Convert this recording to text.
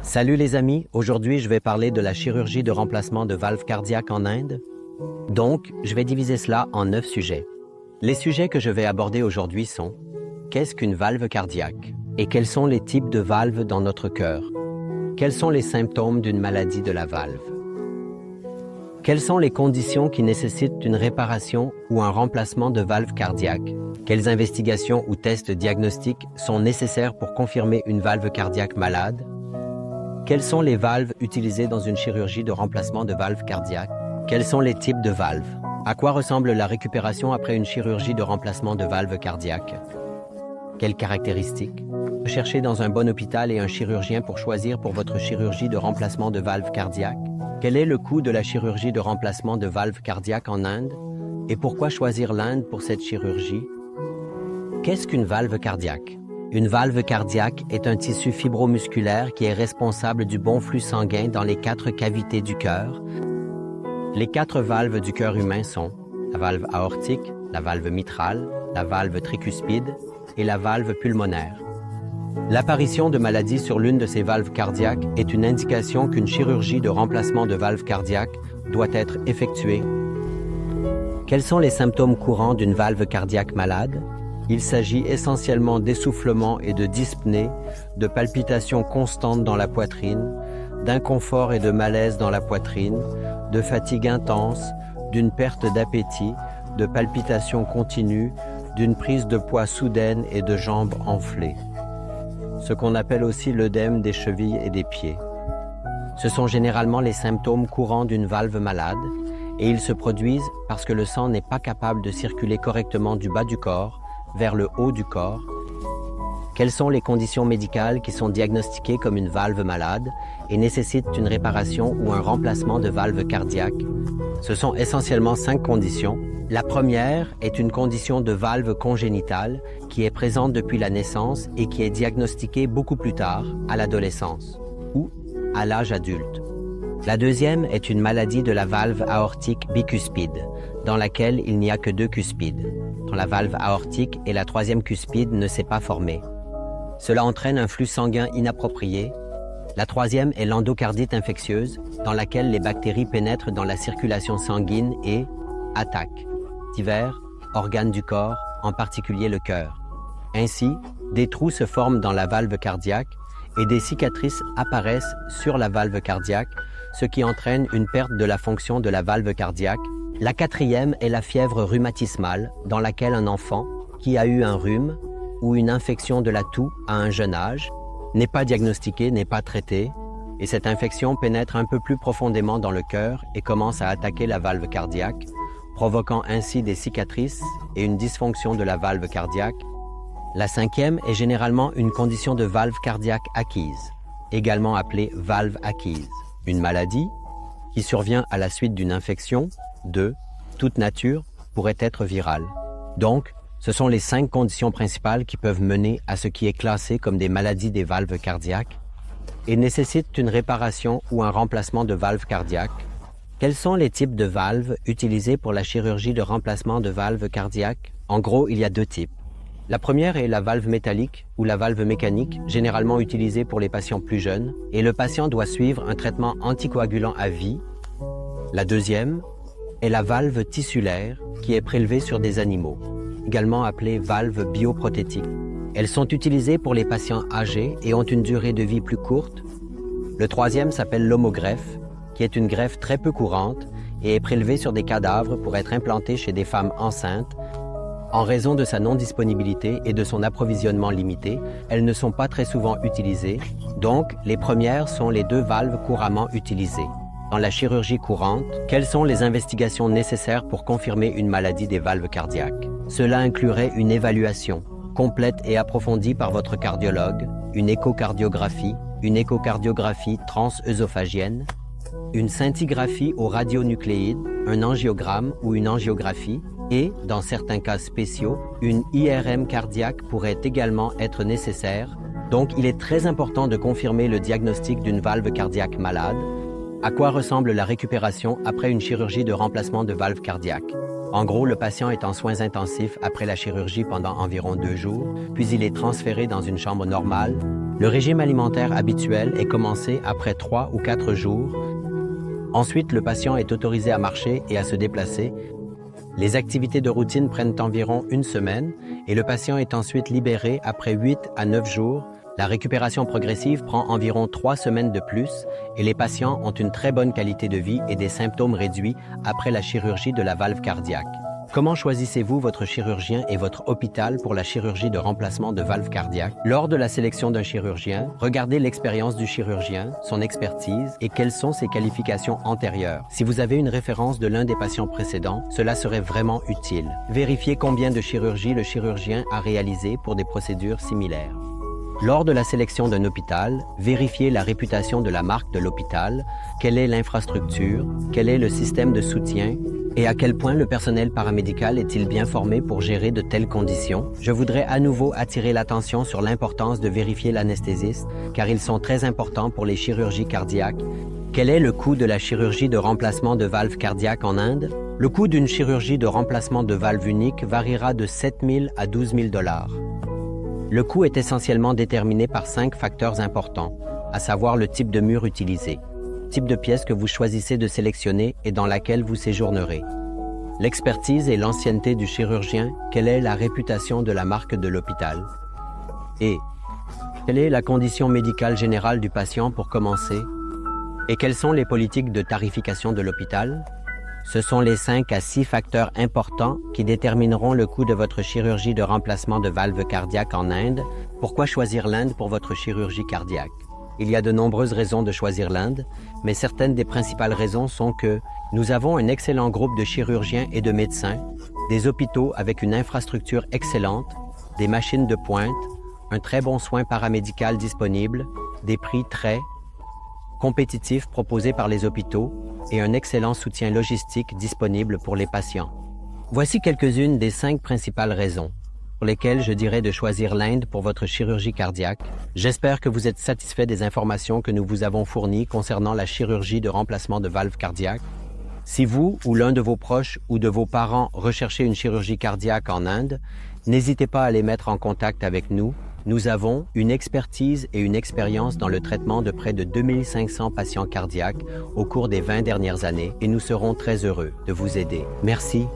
Salut les amis, aujourd'hui je vais parler de la chirurgie de remplacement de valve cardiaque en Inde. Donc, je vais diviser cela en 9 sujets. Les sujets que je vais aborder aujourd'hui sont: qu'est-ce qu'une valve cardiaque? Et quels sont les types de valves dans notre cœur? Quels sont les symptômes d'une maladie de la valve? Quelles sont les conditions qui nécessitent une réparation ou un remplacement de valve cardiaque? Quelles investigations ou tests diagnostiques sont nécessaires pour confirmer une valve cardiaque malade? Quelles sont les valves utilisées dans une chirurgie de remplacement de valve cardiaque? Quels sont les types de valves? À quoi ressemble la récupération après une chirurgie de remplacement de valve cardiaque? Quelles caractéristiques? Cherchez dans un bon hôpital et un chirurgien pour choisir pour votre chirurgie de remplacement de valve cardiaque. Quel est le coût de la chirurgie de remplacement de valve cardiaque en Inde? Et pourquoi choisir l'Inde pour cette chirurgie? Qu'est-ce qu'une valve cardiaque? Une valve cardiaque est un tissu fibromusculaire qui est responsable du bon flux sanguin dans les 4 cavités du cœur. Les 4 valves du cœur humain sont la valve aortique, la valve mitrale, la valve tricuspide et la valve pulmonaire. L'apparition de maladies sur l'une de ces valves cardiaques est une indication qu'une chirurgie de remplacement de valve cardiaque doit être effectuée. Quels sont les symptômes courants d'une valve cardiaque malade? Il s'agit essentiellement d'essoufflement et de dyspnée, de palpitations constantes dans la poitrine, d'inconfort et de malaise dans la poitrine, de fatigue intense, d'une perte d'appétit, de palpitations continues, d'une prise de poids soudaine et de jambes enflées. Ce qu'on appelle aussi l'œdème des chevilles et des pieds. Ce sont généralement les symptômes courants d'une valve malade et ils se produisent parce que le sang n'est pas capable de circuler correctement du bas du corps vers le haut du corps. Quelles sont les conditions médicales qui sont diagnostiquées comme une valve malade et nécessitent une réparation ou un remplacement de valve cardiaque? Ce sont essentiellement 5 conditions. La première est une condition de valve congénitale qui est présente depuis la naissance et qui est diagnostiquée beaucoup plus tard, à l'adolescence ou à l'âge adulte. La deuxième est une maladie de la valve aortique bicuspide, dans laquelle il n'y a que 2 cuspides, dont la valve aortique et la 3e cuspide ne s'est pas formée. Cela entraîne un flux sanguin inapproprié. La 3e est l'endocardite infectieuse, dans laquelle les bactéries pénètrent dans la circulation sanguine et attaquent divers organes du corps, en particulier le cœur. Ainsi, des trous se forment dans la valve cardiaque et des cicatrices apparaissent sur la valve cardiaque, ce qui entraîne une perte de la fonction de la valve cardiaque. La 4e est la fièvre rhumatismale, dans laquelle un enfant qui a eu un rhume ou une infection de la toux à un jeune âge n'est pas diagnostiqué, n'est pas traité, et cette infection pénètre un peu plus profondément dans le cœur et commence à attaquer la valve cardiaque, provoquant ainsi des cicatrices et une dysfonction de la valve cardiaque. La 5e est généralement une condition de valve cardiaque acquise, également appelée valve acquise, une maladie qui survient à la suite d'une infection de toute nature pourrait être virale. Donc, ce sont les 5 conditions principales qui peuvent mener à ce qui est classé comme des maladies des valves cardiaques et nécessitent une réparation ou un remplacement de valve cardiaque. Quels sont les types de valves utilisés pour la chirurgie de remplacement de valve cardiaque? En gros, il y a 2 types. La première est la valve métallique ou la valve mécanique, généralement utilisée pour les patients plus jeunes, et le patient doit suivre un traitement anticoagulant à vie. La deuxième est la valve tissulaire, qui est prélevée sur des animaux, également appelée valve bioprothétique. Elles sont utilisées pour les patients âgés et ont une durée de vie plus courte. Le troisième s'appelle l'homogreffe, qui est une greffe très peu courante et est prélevée sur des cadavres pour être implantée chez des femmes enceintes. En raison de sa non-disponibilité et de son approvisionnement limité, elles ne sont pas très souvent utilisées, donc les premières sont les 2 valves couramment utilisées. Dans la chirurgie courante, quelles sont les investigations nécessaires pour confirmer une maladie des valves cardiaques? Cela inclurait une évaluation complète et approfondie par votre cardiologue, une échocardiographie transœsophagienne, une scintigraphie au radionucléide, un angiogramme ou une angiographie, et, dans certains cas spéciaux, une IRM cardiaque pourrait également être nécessaire. Donc, il est très important de confirmer le diagnostic d'une valve cardiaque malade. À quoi ressemble la récupération après une chirurgie de remplacement de valve cardiaque? En gros, le patient est en soins intensifs après la chirurgie pendant environ 2 jours, puis il est transféré dans une chambre normale. Le régime alimentaire habituel est commencé après 3 ou 4 jours. Ensuite, le patient est autorisé à marcher et à se déplacer. Les activités de routine prennent environ 1 semaine et le patient est ensuite libéré après 8 à 9 jours. La récupération progressive prend environ 3 semaines de plus et les patients ont une très bonne qualité de vie et des symptômes réduits après la chirurgie de la valve cardiaque. Comment choisissez-vous votre chirurgien et votre hôpital pour la chirurgie de remplacement de valve cardiaque? Lors de la sélection d'un chirurgien, regardez l'expérience du chirurgien, son expertise et quelles sont ses qualifications antérieures. Si vous avez une référence de l'un des patients précédents, cela serait vraiment utile. Vérifiez combien de chirurgies le chirurgien a réalisé pour des procédures similaires. Lors de la sélection d'un hôpital, vérifiez la réputation de la marque de l'hôpital, quelle est l'infrastructure, quel est le système de soutien et à quel point le personnel paramédical est-il bien formé pour gérer de telles conditions. Je voudrais à nouveau attirer l'attention sur l'importance de vérifier l'anesthésiste, car ils sont très importants pour les chirurgies cardiaques. Quel est le coût de la chirurgie de remplacement de valve cardiaque en Inde? Le coût d'une chirurgie de remplacement de valve unique variera de 7 000 à 12 000 $. Le coût est essentiellement déterminé par 5 facteurs importants, à savoir le type de mur utilisé, type de pièce que vous choisissez de sélectionner et dans laquelle vous séjournerez, l'expertise et l'ancienneté du chirurgien, quelle est la réputation de la marque de l'hôpital, et quelle est la condition médicale générale du patient pour commencer, et quelles sont les politiques de tarification de l'hôpital. Ce sont les 5 à 6 facteurs importants qui détermineront le coût de votre chirurgie de remplacement de valve cardiaque en Inde. Pourquoi choisir l'Inde pour votre chirurgie cardiaque? Il y a de nombreuses raisons de choisir l'Inde, mais certaines des principales raisons sont que nous avons un excellent groupe de chirurgiens et de médecins, des hôpitaux avec une infrastructure excellente, des machines de pointe, un très bon soin paramédical disponible, des prix très compétitifs proposés par les hôpitaux et un excellent soutien logistique disponible pour les patients. Voici quelques-unes des 5 principales raisons pour lesquelles je dirais de choisir l'Inde pour votre chirurgie cardiaque. J'espère que vous êtes satisfait des informations que nous vous avons fournies concernant la chirurgie de remplacement de valve cardiaque. Si vous ou l'un de vos proches ou de vos parents recherchez une chirurgie cardiaque en Inde, n'hésitez pas à les mettre en contact avec nous. Nous avons une expertise et une expérience dans le traitement de près de 2500 patients cardiaques au cours des 20 dernières années et nous serons très heureux de vous aider. Merci.